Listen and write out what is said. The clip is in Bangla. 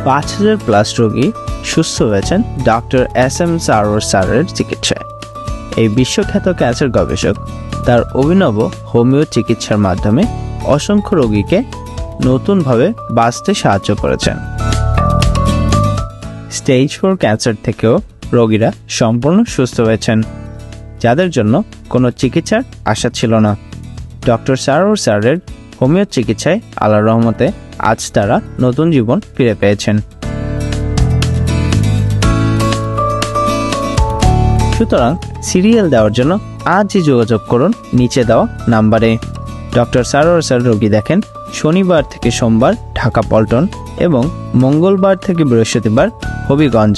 5,000+ রোগী সুস্থ হয়েছেন ডক্টর SM সারোয়ার স্যারের চিকিৎসায়। এই বিশ্বখ্যাত ক্যান্সার গবেষক তার অভিনব হোমিও চিকিৎসার মাধ্যমে অসংখ্য রোগীকে নতুনভাবে বাঁচতে সাহায্য করেছেন। স্টেজ 4 ক্যান্সার থেকেও রোগীরা সম্পূর্ণ সুস্থ হয়েছেন, যাদের জন্য কোনো চিকিৎসার আশা ছিল না। ডক্টর সারোয়ার স্যারের হোমিও চিকিৎসায় আল্লাহর রহমতে আজ তারা নতুন জীবন ফিরে পেয়েছেন। সুতরাং সিরিয়াল দেওয়ার জন্য আজই যোগাযোগ করুন নিচে দেওয়া নাম্বারে। ডক্টর সারোয়ার স্যার রোগী দেখেন শনিবার থেকে সোমবার ঢাকা পল্টন এবং মঙ্গলবার থেকে বৃহস্পতিবার হবিগঞ্জ।